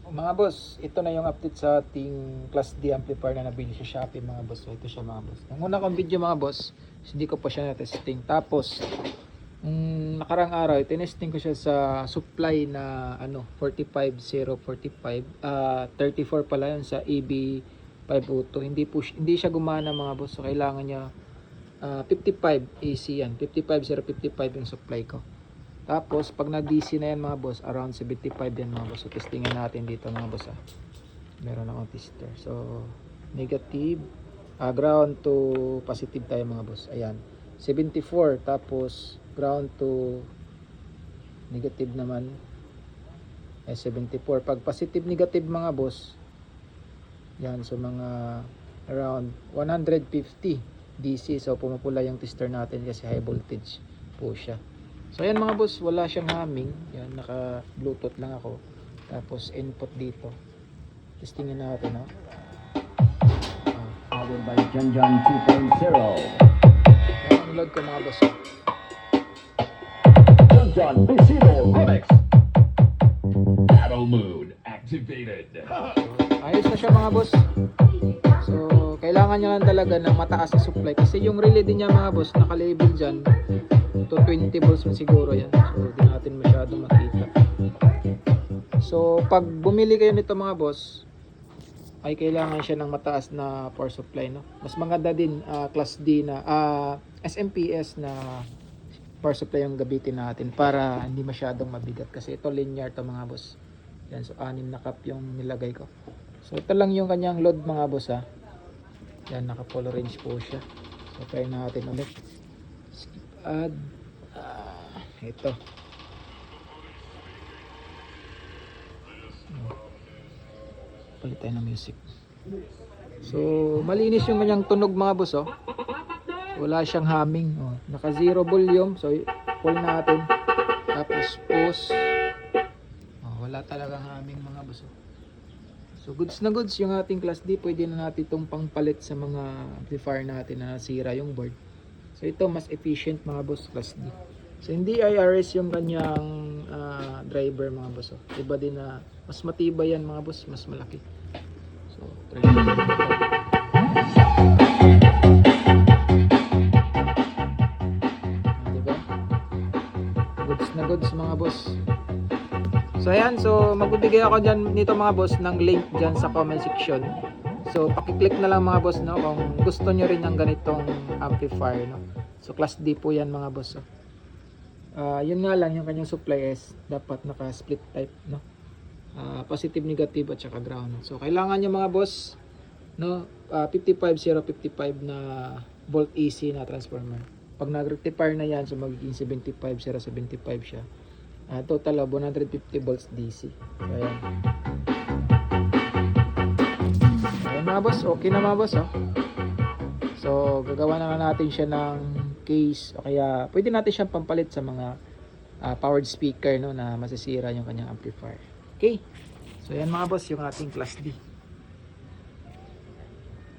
Mga boss, ito na yung update sa ating Class D amplifier na nabili sa Shopee mga boss. So ito siya mga boss. Yung una kong video mga boss, hindi ko pa siya na-testing. Tapos, nakarang araw, tinesting ko siya sa supply na 45045, 34 pala yun sa EB502. Hindi siya gumana mga boss. So kailangan niya 55 AC yan. 55055 yung supply ko. Tapos, pag na-DC na yan mga boss, around 75 yan mga boss. So, testingin natin dito mga boss. Meron akong tester. So, negative, ground to positive tayo mga boss. Ayan, 74. Tapos, ground to negative naman, 74. Pag positive negative mga boss, yan, so mga around 150 DC. So, pumupula yung tester natin kasi high voltage po siya. So ayan mga boss, wala siyang humming. Yan, naka bluetooth lang ako. Tapos input dito. Testingin natin ha. Powered by Janjan 2.0. Ang load ko mga boss. Janjan Bisido Remix. Battle mode activated. Ayos na siya mga boss. So kailangan nyo lang talaga ng mataas na supply. Kasi yung relay din niya mga boss, naka-label dyan. To 20 volts man siguro yan. So di natin masyado makita. So pag bumili kayo nito mga boss, ay kailangan siya ng mataas na power supply, no? Mas maganda din class D na SMPS na power supply yung gamitin natin para hindi masyadong mabigat kasi ito linear to mga boss. Yan, so 6 na cup yung nilagay ko. So ito lang yung kanyang load mga boss ha. Yan, naka full range po siya. So try natin ulit. Skip add. Ito. Palit tayo ng music. So malinis yung kanyang tunog mga boss oh. Wala siyang humming oh. Naka 0 volume. So pull natin. Tapos pause. Oh, wala talagang humming mga boss oh. So goods na goods yung ating Class D. Pwede na natin itong pangpalit sa mga amplifier natin na nasira yung board. So ito mas efficient mga boss, Class D. So hindi IRS yung kanyang driver mga boss. Oh. Iba din na mas matibay yan mga boss, mas malaki. So try natin ito. Diba? Goods na goods mga boss. So ayan, so magbibigay ako dyan nito mga boss ng link dyan sa comment section. So pakiclick na lang mga boss no kung gusto nyo rin ng ganitong amplifier no. So Class D po yan mga boss. Yun nga lang yung kanyang supply is dapat naka split type no. Positive, negative at saka ground. So kailangan nyo mga boss no 55055 na volt AC na transformer. Pag nag-rectifier na yan so magiging 75075 siya. Total of 150 volts DC. So ayan. Ayan mga boss, okay na mga boss oh. So gagawa na natin siya ng case o kaya pwede natin siyang pampalit sa mga powered speaker no na masisira yung kanyang amplifier. Okay. So yan mga boss yung ating Class D.